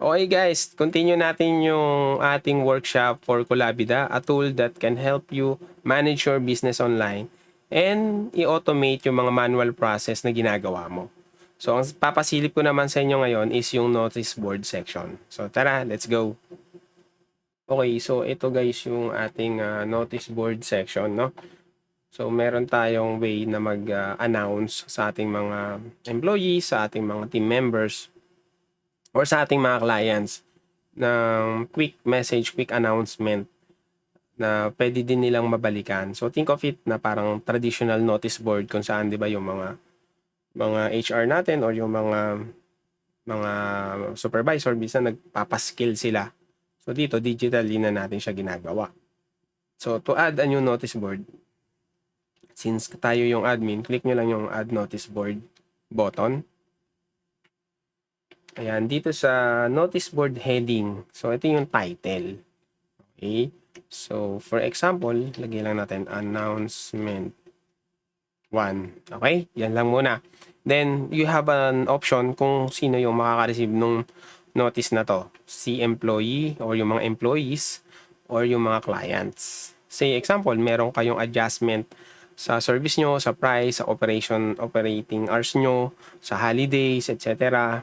Okay guys, continue natin yung ating workshop for Kulabida, a tool that can help you manage your business online and i-automate yung mga manual process na ginagawa mo. So, ang papasilip ko naman sa inyo ngayon is yung notice board section. So, tara, let's go! Okay, so ito guys yung ating notice board section, no? So, meron tayong way na mag-announce sa ating mga employees, sa ating mga team members, or sa ating mga clients ng quick message, quick announcement na pwede din nilang mabalikan. So think of it na parang traditional notice board kung saan 'di ba yung mga HR natin or yung mga supervisor minsan nagpapaskill sila. So dito digitally na natin siya ginagawa. So to add a new notice board, since tayo yung admin, click nyo lang yung add notice board button. Ayan, dito sa notice board heading. So, ito yung title. Okay? So, for example, lagay lang natin announcement 1. Okay? Yan lang muna. Then, you have an option kung sino yung makaka-receive nung notice na to. Si employee or yung mga employees or yung mga clients. Say example, meron kayong adjustment sa service nyo, sa price, sa operating hours nyo, sa holidays, etc.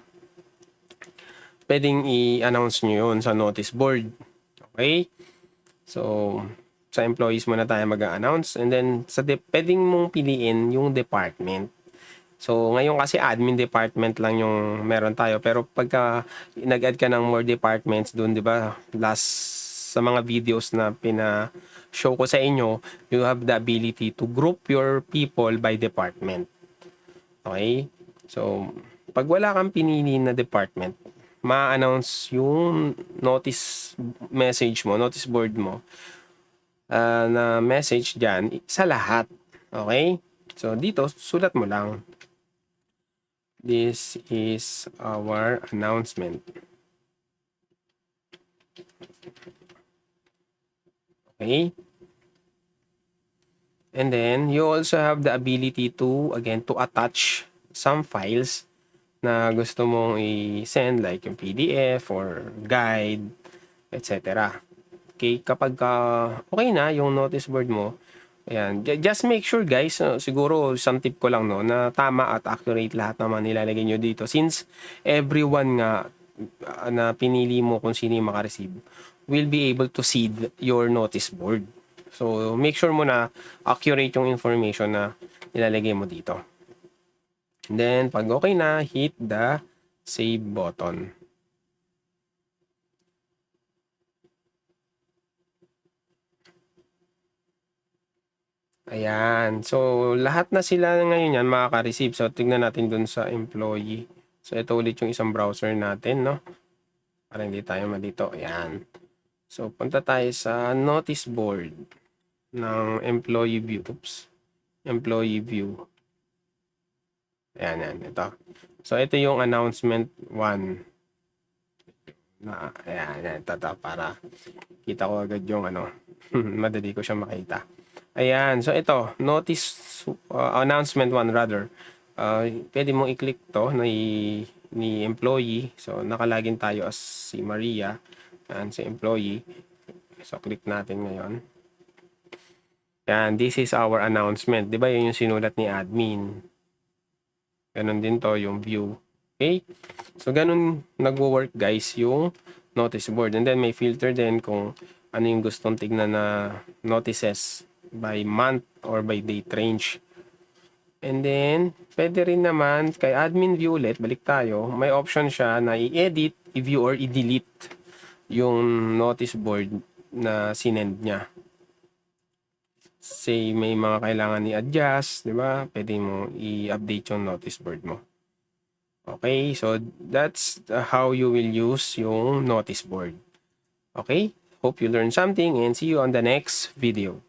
Pwedeng i-announce nyo yun sa notice board. Okay? So, sa employees muna tayo mag-announce. And then, pwedeng mong piliin yung department. So, ngayon kasi admin department lang yung meron tayo. Pero pagka nag-add ka ng more departments dun, di ba? Sa mga videos na pina-show ko sa inyo, you have the ability to group your people by department. Okay? So, pag wala kang pinili na department, ma-announce yung notice message mo, notice board mo, na message dyan sa lahat. Okay? So, dito, sulat mo lang. This is our announcement. Okay? And then, you also have the ability to, again, to attach some files na gusto mong i-send like yung PDF or guide, etc. Okay, kapag okay na yung notice board mo, ayan, just make sure guys, siguro isang tip ko lang no, na tama at accurate lahat naman nilalagay nyo dito. Since everyone nga na pinili mo kung sino yung makareceive, will be able to see your notice board. So, make sure mo na accurate yung information na nilalagay mo dito. And then, pag okay na, hit the save button. Ayan. So, lahat na sila ngayon yan makaka-receive. So, tignan natin dun sa employee. So, ito ulit yung isang browser natin, no? Para hindi tayo malito. Ayan. So, punta tayo sa notice board ng employee view. Oops. Employee view. Ayan, yan. Ito. So, ito yung announcement 1. Ayan. Ito para kita ko agad yung madali ko siya makita. Ayan. So, ito. Notice announcement 1 rather. Pwede mong i-click to ni employee. So, nakalagin tayo as si Maria. Ayan, si employee. So, click natin ngayon. Ayan, this is our announcement. Diba yun yung sinulat ni admin? Ganon din to yung view. Okay? So, ganun nagwo-work guys yung notice board. And then, may filter din kung ano yung gustong tignan na notices by month or by date range. And then, pwede rin naman kay admin view ulit, balik tayo, may option siya na i-edit, i-view, or i-delete yung notice board na sinend niya. Say, may mga kailangan i-adjust, di ba? Pwede mo i-update yung notice board mo. Okay, so that's how you will use yung notice board. Okay, hope you learned something and see you on the next video.